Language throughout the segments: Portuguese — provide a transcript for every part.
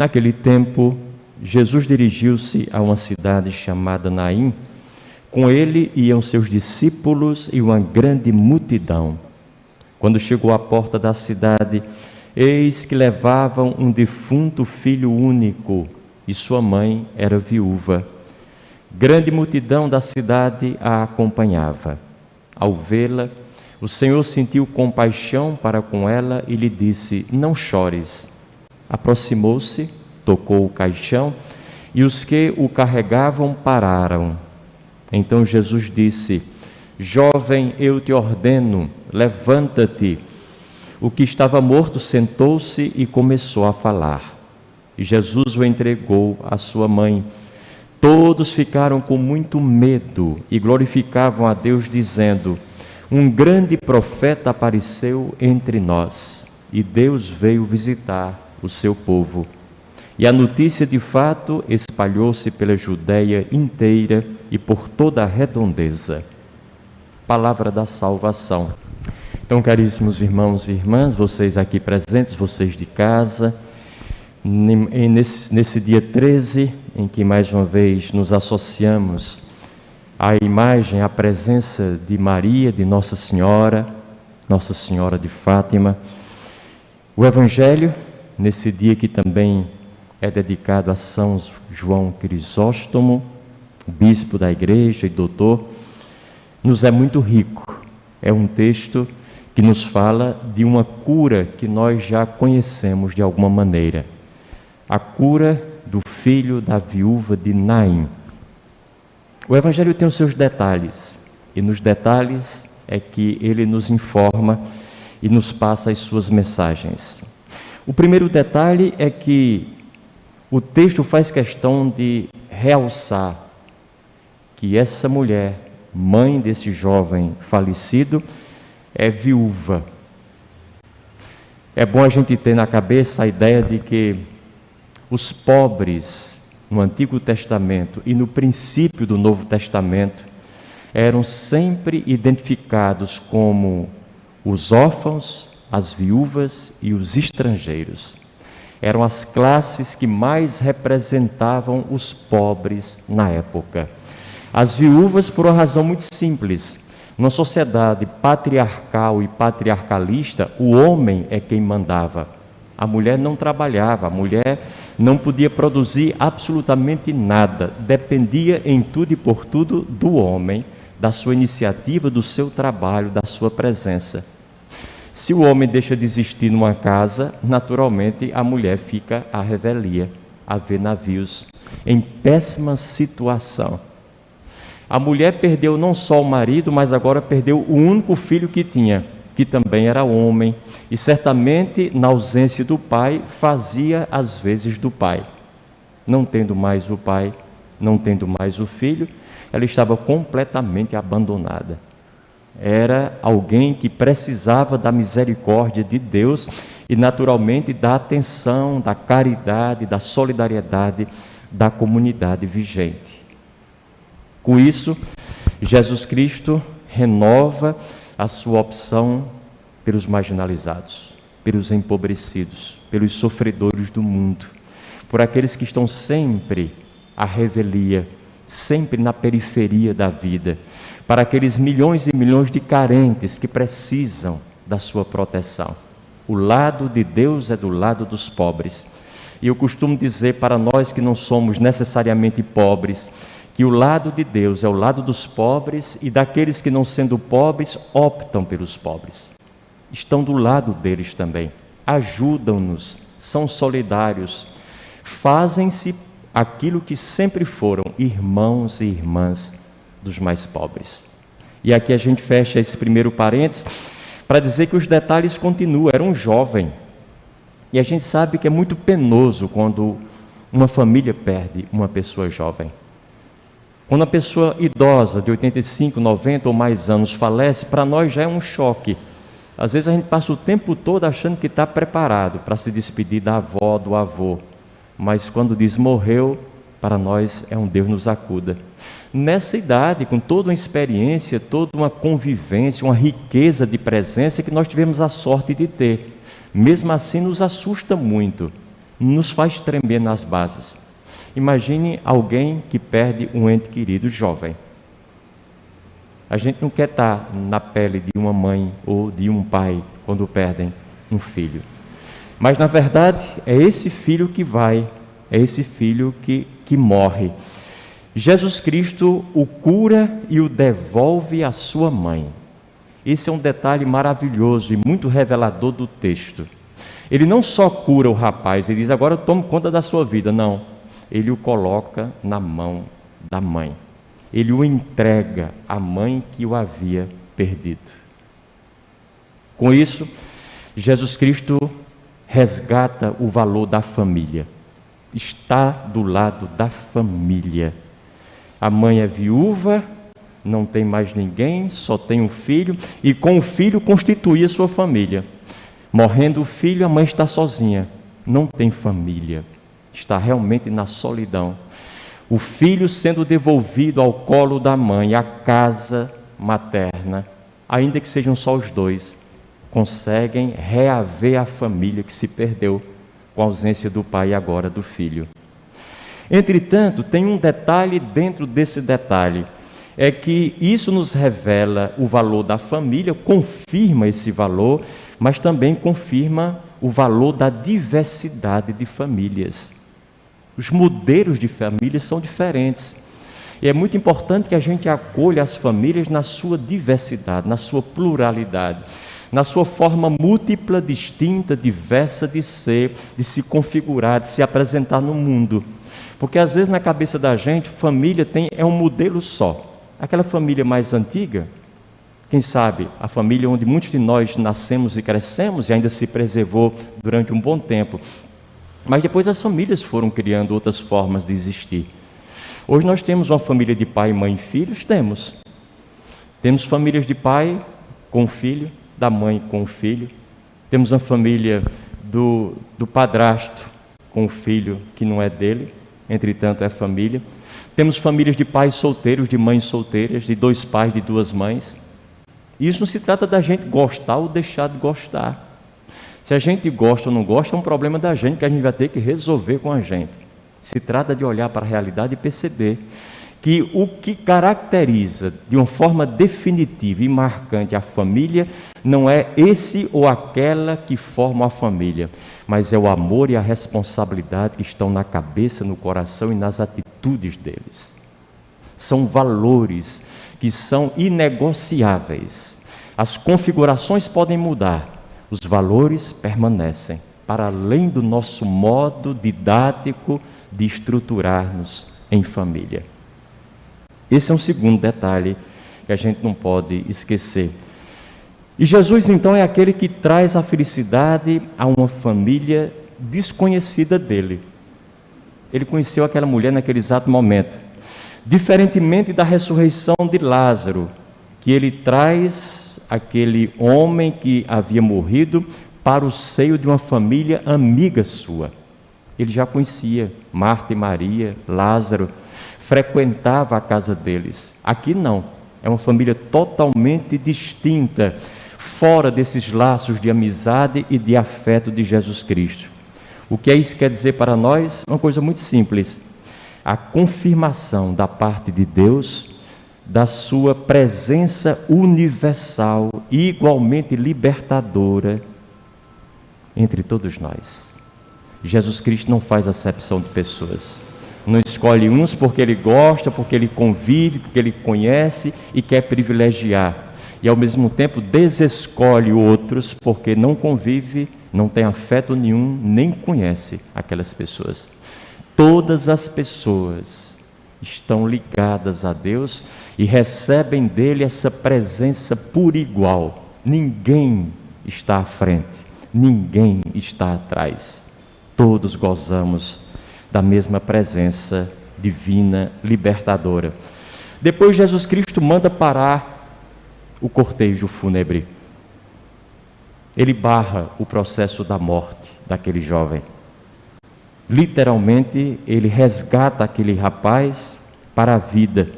Naquele tempo, Jesus dirigiu-se a uma cidade chamada Naim. Com ele iam seus discípulos e uma grande multidão. Quando chegou à porta da cidade, eis que levavam um defunto filho único, e sua mãe era viúva. Grande multidão da cidade a acompanhava. Ao vê-la, o Senhor sentiu compaixão para com ela e lhe disse: não chores. Aproximou-se, tocou o caixão, e os que o carregavam pararam. Então Jesus disse: jovem, eu te ordeno, levanta-te. O que estava morto sentou-se e começou a falar. E Jesus o entregou à sua mãe. Todos ficaram com muito medo e glorificavam a Deus, dizendo: um grande profeta apareceu entre nós, e Deus veio visitar o seu povo. E a notícia de fato espalhou-se pela Judeia inteira e por toda a redondeza. Palavra da salvação. Então, caríssimos irmãos e irmãs, vocês aqui presentes, vocês de casa, nesse dia 13, em que mais uma vez nos associamos à imagem, à presença de Maria, de Nossa Senhora de Fátima, o Evangelho, nesse dia que também é dedicado a São João Crisóstomo, bispo da igreja e doutor, nos é muito rico. É um texto que nos fala de uma cura que nós já conhecemos de alguma maneira. A cura do filho da viúva de Naim. O Evangelho tem os seus detalhes, e nos detalhes é que ele nos informa e nos passa as suas mensagens. O primeiro detalhe é que o texto faz questão de realçar que essa mulher, mãe desse jovem falecido, é viúva. É bom a gente ter na cabeça a ideia de que os pobres no Antigo Testamento e no princípio do Novo Testamento eram sempre identificados como os órfãos, as viúvas e os estrangeiros. Eram as classes que mais representavam os pobres na época. As viúvas, por uma razão muito simples. Numa sociedade patriarcal e patriarcalista, o homem é quem mandava. A mulher não trabalhava, a mulher não podia produzir absolutamente nada. Dependia em tudo e por tudo do homem, da sua iniciativa, do seu trabalho, da sua presença. Se o homem deixa de existir numa casa, naturalmente a mulher fica à revelia, a ver navios em péssima situação. A mulher perdeu não só o marido, mas agora perdeu o único filho que tinha, que também era homem, e certamente, na ausência do pai, fazia as vezes do pai. Não tendo mais o pai, não tendo mais o filho, ela estava completamente abandonada. Era alguém que precisava da misericórdia de Deus e, naturalmente, da atenção, da caridade, da solidariedade da comunidade vigente. Com isso, Jesus Cristo renova a sua opção pelos marginalizados, pelos empobrecidos, pelos sofredores do mundo, por aqueles que estão sempre à revelia, sempre na periferia da vida, para aqueles milhões e milhões de carentes que precisam da sua proteção. O lado de Deus é do lado dos pobres. E eu costumo dizer para nós que não somos necessariamente pobres, que o lado de Deus é o lado dos pobres e daqueles que, não sendo pobres, optam pelos pobres. Estão do lado deles também, ajudam-nos, são solidários, fazem-se aquilo que sempre foram, irmãos e irmãs dos mais pobres. E aqui a gente fecha esse primeiro parênteses para dizer que os detalhes continuam. Era um jovem, e a gente sabe que é muito penoso quando uma família perde uma pessoa jovem. Quando uma pessoa idosa, de 85, 90 ou mais anos, falece, para nós já é um choque. Às vezes a gente passa o tempo todo achando que está preparado para se despedir da avó, do avô. Mas quando diz morreu, para nós é um Deus nos acuda. Nessa idade, com toda uma experiência, toda uma convivência, uma riqueza de presença que nós tivemos a sorte de ter. Mesmo assim nos assusta muito nos faz tremer nas bases. Imagine alguém que perde um ente querido jovem. A gente não quer estar na pele de uma mãe ou de um pai quando perdem um filho. Mas, na verdade, é esse filho que vai, é esse filho que morre. Jesus Cristo o cura e o devolve à sua mãe. Esse é um detalhe maravilhoso e muito revelador do texto. Ele não só cura o rapaz, ele diz, agora eu tomo conta da sua vida. Não, ele o coloca na mão da mãe. Ele o entrega à mãe que o havia perdido. Com isso, Jesus Cristo resgata o valor da família. Está do lado da família. A mãe é viúva, não tem mais ninguém, só tem um filho, e com o filho constitui a sua família. Morrendo o filho, a mãe está sozinha, não tem família, está realmente na solidão. O filho sendo devolvido ao colo da mãe, à casa materna, ainda que sejam só os dois, conseguem reaver a família que se perdeu com a ausência do pai e agora do filho. Entretanto, tem um detalhe dentro desse detalhe, é que isso nos revela o valor da família, confirma esse valor, mas também confirma o valor da diversidade de famílias. Os modelos de famílias são diferentes. E é muito importante que a gente acolha as famílias na sua diversidade, na sua pluralidade, na sua forma múltipla, distinta, diversa de ser, de se configurar, de se apresentar no mundo. Porque às vezes na cabeça da gente, família é um modelo só. Aquela família mais antiga, quem sabe a família onde muitos de nós nascemos e crescemos e ainda se preservou durante um bom tempo. Mas depois as famílias foram criando outras formas de existir. Hoje nós temos uma família de pai, mãe e filhos? Temos. Temos famílias de pai com o filho, da mãe com o filho. Temos uma família do padrasto com o filho que não é dele, entretanto é família. Temos famílias de pais solteiros, de mães solteiras, de dois pais, de duas mães. Isso não se trata da gente gostar ou deixar de gostar. Se a gente gosta ou não gosta, é um problema da gente que a gente vai ter que resolver com a gente. Se trata de olhar para a realidade e perceber que o que caracteriza de uma forma definitiva e marcante a família não é esse ou aquela que forma a família, mas é o amor e a responsabilidade que estão na cabeça, no coração e nas atitudes deles. São valores que são inegociáveis. As configurações podem mudar, os valores permanecem, para além do nosso modo didático de estruturar-nos em família. Esse é um segundo detalhe que a gente não pode esquecer. E Jesus, então, é aquele que traz a felicidade a uma família desconhecida dele. Ele conheceu aquela mulher naquele exato momento. Diferentemente da ressurreição de Lázaro, que ele traz aquele homem que havia morrido para o seio de uma família amiga sua. Ele já conhecia Marta e Maria, Lázaro, frequentava a casa deles. Aqui não, é uma família totalmente distinta, fora desses laços de amizade e de afeto de Jesus Cristo. O que isso quer dizer para nós? Uma coisa muito simples: a confirmação da parte de Deus da sua presença universal e igualmente libertadora entre todos nós. Jesus Cristo não faz acepção de pessoas. Não escolhe uns porque ele gosta, porque ele convive, porque ele conhece e quer privilegiar. E ao mesmo tempo desescolhe outros porque não convive, não tem afeto nenhum, nem conhece aquelas pessoas. Todas as pessoas estão ligadas a Deus e recebem dele essa presença por igual. Ninguém está à frente, ninguém está atrás. Todos gozamos da mesma presença divina, libertadora. Depois Jesus Cristo manda parar o cortejo fúnebre. Ele barra o processo da morte daquele jovem. Literalmente, ele resgata aquele rapaz para a vida.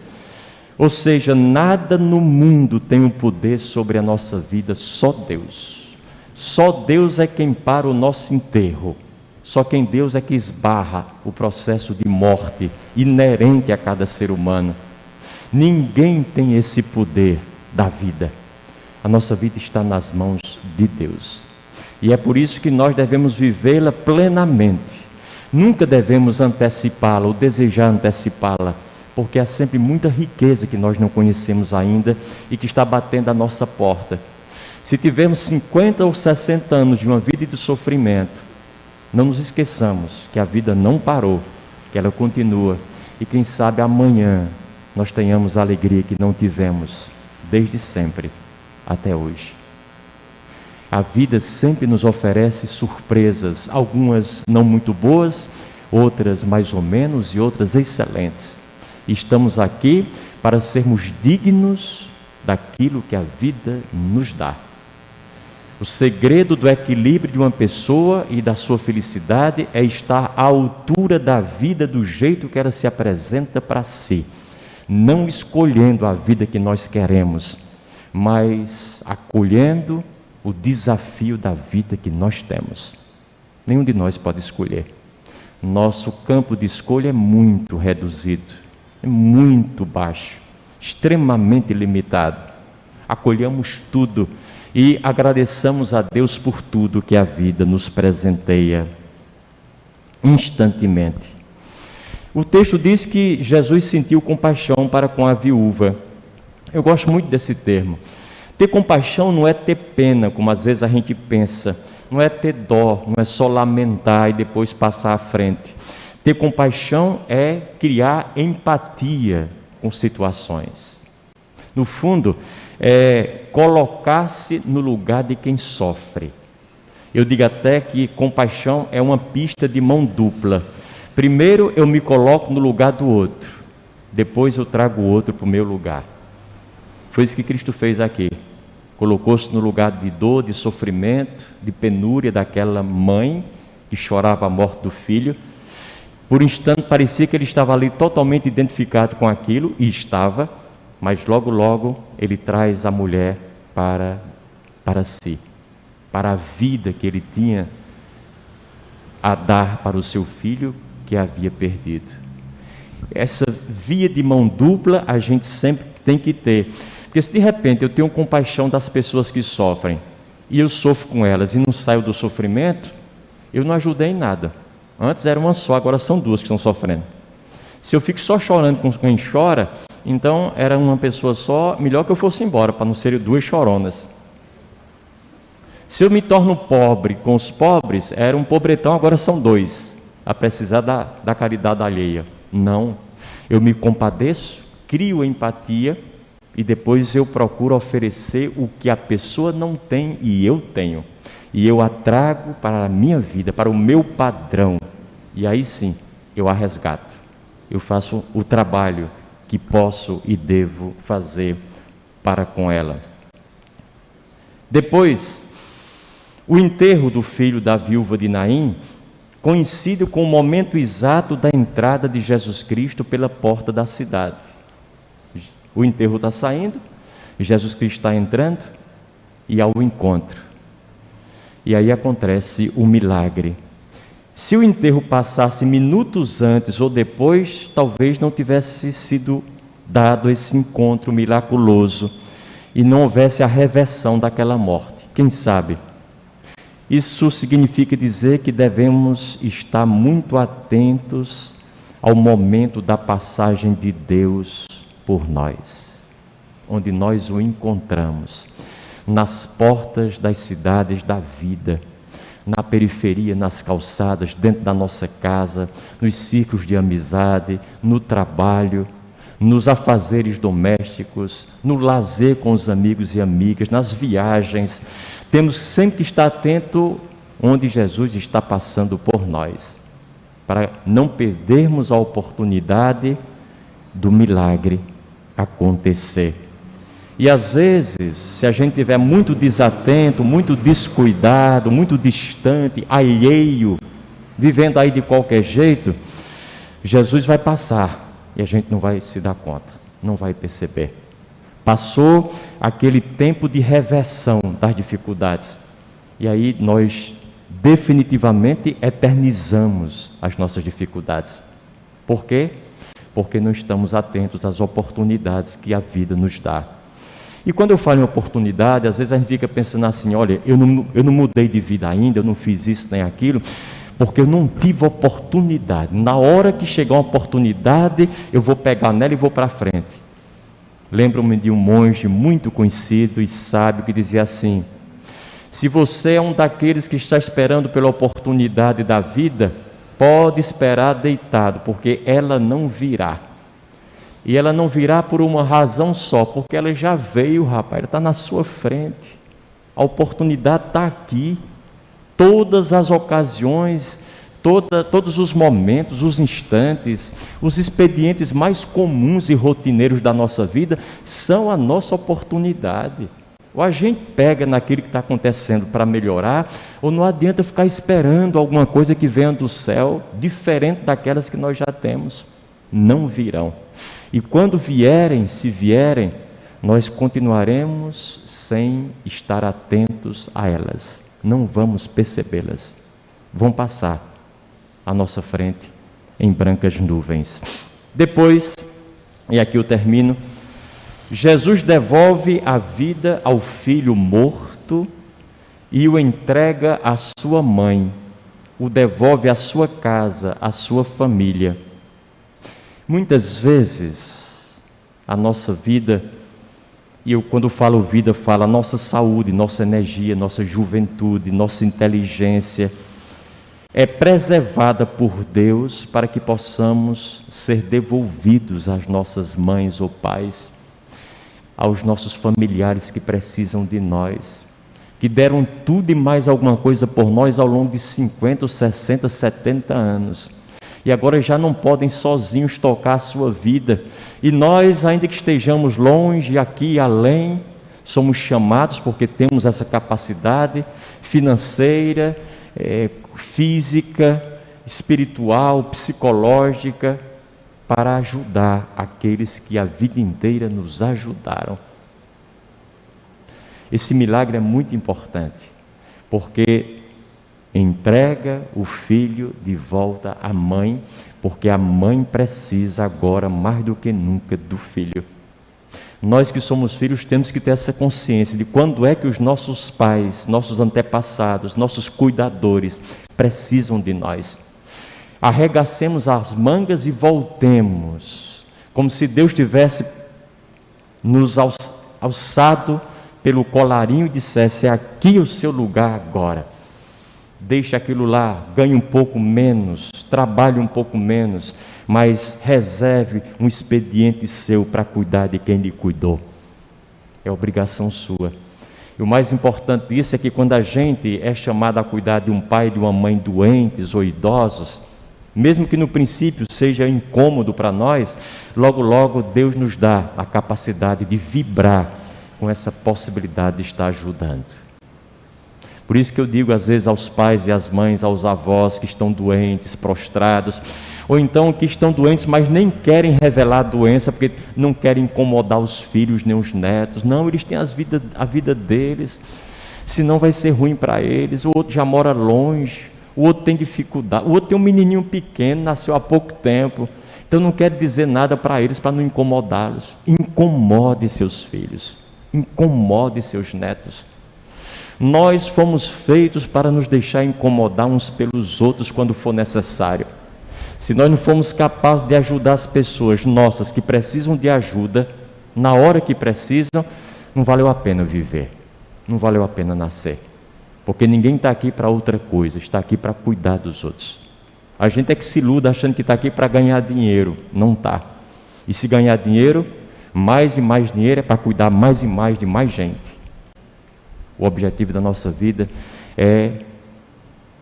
Ou seja, nada no mundo tem um poder sobre a nossa vida, só Deus. Só Deus é quem para o nosso enterro. Só que em Deus é que esbarra o processo de morte inerente a cada ser humano. Ninguém tem esse poder da vida. A nossa vida está nas mãos de Deus. E é por isso que nós devemos vivê-la plenamente. Nunca devemos antecipá-la ou desejar antecipá-la, porque há sempre muita riqueza que nós não conhecemos ainda e que está batendo à nossa porta. Se tivermos 50 ou 60 anos de uma vida de sofrimento, não nos esqueçamos que a vida não parou, que ela continua. E quem sabe amanhã nós tenhamos a alegria que não tivemos desde sempre até hoje. A vida sempre nos oferece surpresas, algumas não muito boas, outras mais ou menos e outras excelentes. E estamos aqui para sermos dignos daquilo que a vida nos dá. O segredo do equilíbrio de uma pessoa e da sua felicidade é estar à altura da vida do jeito que ela se apresenta para si, não escolhendo a vida que nós queremos, mas acolhendo o desafio da vida que nós temos. Nenhum de nós pode escolher. Nosso campo de escolha é muito reduzido, é muito baixo, extremamente limitado. Acolhamos tudo e agradeçamos a Deus por tudo que a vida nos presenteia instantemente. O texto diz que Jesus sentiu compaixão para com a viúva. Eu gosto muito desse termo. Ter compaixão não é ter pena, como às vezes a gente pensa. Não é ter dó, não é só lamentar e depois passar à frente. Ter compaixão é criar empatia com situações. No fundo, é colocar-se no lugar de quem sofre. Eu digo até que compaixão é uma pista de mão dupla. Primeiro eu me coloco no lugar do outro, depois eu trago o outro para o meu lugar. Foi isso que Cristo fez aqui. Colocou-se no lugar de dor, de sofrimento, de penúria daquela mãe que chorava a morte do filho. Por um instante parecia que ele estava ali totalmente identificado com aquilo, e estava, mas logo, logo ele traz a mulher para si, para a vida que ele tinha a dar para o seu filho que havia perdido. Essa via de mão dupla a gente sempre tem que ter, porque se de repente eu tenho compaixão das pessoas que sofrem e eu sofro com elas e não saio do sofrimento, eu não ajudei em nada. Antes era uma só, agora são duas que estão sofrendo. Se eu fico só chorando com quem chora, então era uma pessoa só, melhor que eu fosse embora, para não ser duas choronas. Se eu me torno pobre com os pobres, era um pobretão, agora são dois, a precisar da caridade alheia. Não, eu me compadeço, crio empatia e depois eu procuro oferecer o que a pessoa não tem e eu tenho. E eu a trago para a minha vida, para o meu padrão. E aí sim, eu a resgato. Eu faço o trabalho que posso e devo fazer para com ela. Depois, o enterro do filho da viúva de Naim coincide com o momento exato da entrada de Jesus Cristo pela porta da cidade. O enterro está saindo, Jesus Cristo está entrando e ao encontro. E aí acontece o milagre. Se o enterro passasse minutos antes ou depois, talvez não tivesse sido dado esse encontro miraculoso e não houvesse a reversão daquela morte. Quem sabe? Isso significa dizer que devemos estar muito atentos ao momento da passagem de Deus por nós, onde nós o encontramos, nas portas das cidades da vida, na periferia, nas calçadas, dentro da nossa casa, nos círculos de amizade, no trabalho, nos afazeres domésticos, no lazer com os amigos e amigas, nas viagens. Temos sempre que estar atento onde Jesus está passando por nós, para não perdermos a oportunidade do milagre acontecer. E às vezes, se a gente estiver muito desatento, muito descuidado, muito distante, alheio, vivendo aí de qualquer jeito, Jesus vai passar e a gente não vai se dar conta, não vai perceber. Passou aquele tempo de reversão das dificuldades. E aí nós definitivamente eternizamos as nossas dificuldades. Por quê? Porque não estamos atentos às oportunidades que a vida nos dá. E quando eu falo em oportunidade, às vezes a gente fica pensando assim, olha, eu não mudei de vida ainda, eu não fiz isso nem aquilo, porque eu não tive oportunidade. Na hora que chegar uma oportunidade, eu vou pegar nela e vou para frente. Lembro-me de um monge muito conhecido e sábio que dizia assim: se você é um daqueles que está esperando pela oportunidade da vida, pode esperar deitado, porque ela não virá. E ela não virá por uma razão só, porque ela já veio, rapaz, ela está na sua frente. A oportunidade está aqui. Todas as ocasiões, todos os momentos, os instantes, os expedientes mais comuns e rotineiros da nossa vida são a nossa oportunidade. Ou a gente pega naquilo que está acontecendo para melhorar, ou não adianta ficar esperando alguma coisa que venha do céu, diferente daquelas que nós já temos. Não virão. E quando vierem, se vierem, nós continuaremos sem estar atentos a elas. Não vamos percebê-las. Vão passar à nossa frente em brancas nuvens. Depois, e aqui eu termino, Jesus devolve a vida ao filho morto e o entrega à sua mãe, o devolve à sua casa, à sua família. Muitas vezes, a nossa vida, e eu quando falo vida, falo a nossa saúde, nossa energia, nossa juventude, nossa inteligência, é preservada por Deus para que possamos ser devolvidos às nossas mães ou pais, aos nossos familiares que precisam de nós, que deram tudo e mais alguma coisa por nós ao longo de 50, 60, 70 anos. E agora já não podem sozinhos tocar a sua vida. E nós, ainda que estejamos longe, aqui e além, somos chamados, porque temos essa capacidade financeira, física, espiritual, psicológica, para ajudar aqueles que a vida inteira nos ajudaram. Esse milagre é muito importante, porque entrega o filho de volta à mãe, porque a mãe precisa agora mais do que nunca do filho. Nós que somos filhos temos que ter essa consciência de quando é que os nossos pais, nossos antepassados, nossos cuidadores precisam de nós. Arregacemos as mangas e voltemos, como se Deus tivesse nos alçado pelo colarinho e dissesse: é aqui o seu lugar agora. Deixe aquilo lá, ganhe um pouco menos, trabalhe um pouco menos, mas reserve um expediente seu para cuidar de quem lhe cuidou. É obrigação sua. E o mais importante disso é que quando a gente é chamado a cuidar de um pai e de uma mãe doentes ou idosos, mesmo que no princípio seja incômodo para nós, logo logo Deus nos dá a capacidade de vibrar com essa possibilidade de estar ajudando. Por isso que eu digo às vezes aos pais e às mães, aos avós que estão doentes, prostrados, ou então que estão doentes, mas nem querem revelar a doença, porque não querem incomodar os filhos nem os netos. Não, eles têm a vida deles, senão vai ser ruim para eles. O outro já mora longe, o outro tem dificuldade, o outro tem um menininho pequeno, nasceu há pouco tempo, então não quer dizer nada para eles, para não incomodá-los. Incomode seus filhos, incomode seus netos. Nós fomos feitos para nos deixar incomodar uns pelos outros quando for necessário. Se nós não formos capazes de ajudar as pessoas nossas que precisam de ajuda, na hora que precisam, não valeu a pena viver, não valeu a pena nascer. Porque ninguém está aqui para outra coisa, está aqui para cuidar dos outros. A gente é que se iluda achando que está aqui para ganhar dinheiro, não está. E se ganhar dinheiro, mais e mais dinheiro é para cuidar mais e mais de mais gente. O objetivo da nossa vida é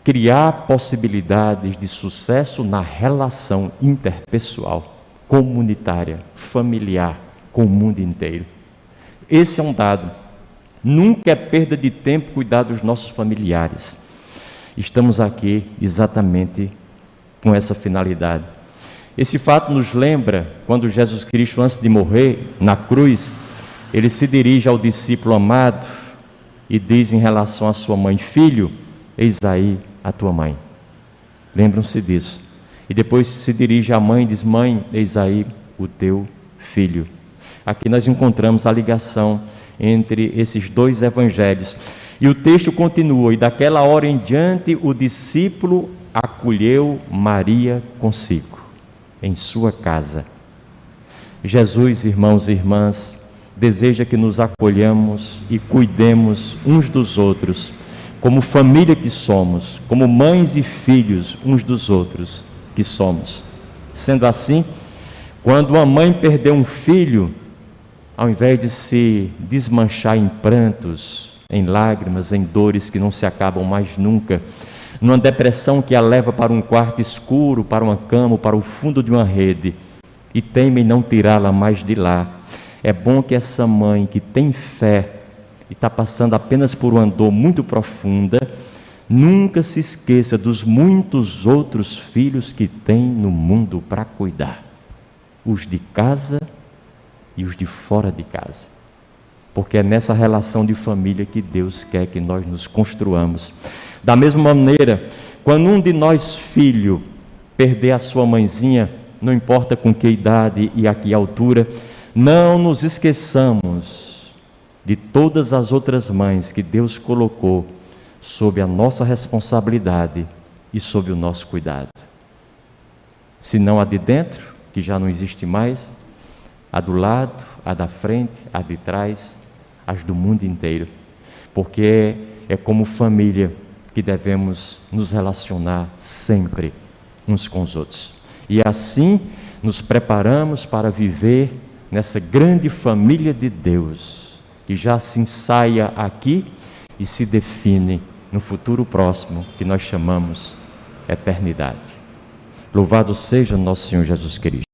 criar possibilidades de sucesso na relação interpessoal, comunitária, familiar, com o mundo inteiro. Esse é um dado. Nunca é perda de tempo cuidar dos nossos familiares. Estamos aqui exatamente com essa finalidade. Esse fato nos lembra quando Jesus Cristo, antes de morrer na cruz, ele se dirige ao discípulo amado e diz em relação à sua mãe: filho, eis aí a tua mãe. Lembram-se disso. E depois se dirige à mãe e diz: mãe, eis aí o teu filho. Aqui nós encontramos a ligação entre esses dois evangelhos. E o texto continua: e daquela hora em diante o discípulo acolheu Maria consigo, em sua casa. Jesus, irmãos e irmãs, deseja que nos acolhamos e cuidemos uns dos outros, como família que somos, como mães e filhos uns dos outros que somos. Sendo assim, quando uma mãe perdeu um filho, ao invés de se desmanchar em prantos, em lágrimas, em dores que não se acabam mais nunca, numa depressão que a leva para um quarto escuro, para uma cama, para o fundo de uma rede, e teme em não tirá-la mais de lá, é bom que essa mãe que tem fé e está passando apenas por uma dor muito profunda, nunca se esqueça dos muitos outros filhos que tem no mundo para cuidar, os de casa e os de fora de casa, porque é nessa relação de família que Deus quer que nós nos construamos. Da mesma maneira, quando um de nós, filho, perder a sua mãezinha, não importa com que idade e a que altura, não nos esqueçamos de todas as outras mães que Deus colocou sob a nossa responsabilidade e sob o nosso cuidado. Se não a de dentro, que já não existe mais, a do lado, a da frente, a de trás, as do mundo inteiro, porque é como família que devemos nos relacionar sempre uns com os outros. E assim nos preparamos para viver nessa grande família de Deus, que já se ensaia aqui e se define no futuro próximo, que nós chamamos eternidade. Louvado seja nosso Senhor Jesus Cristo.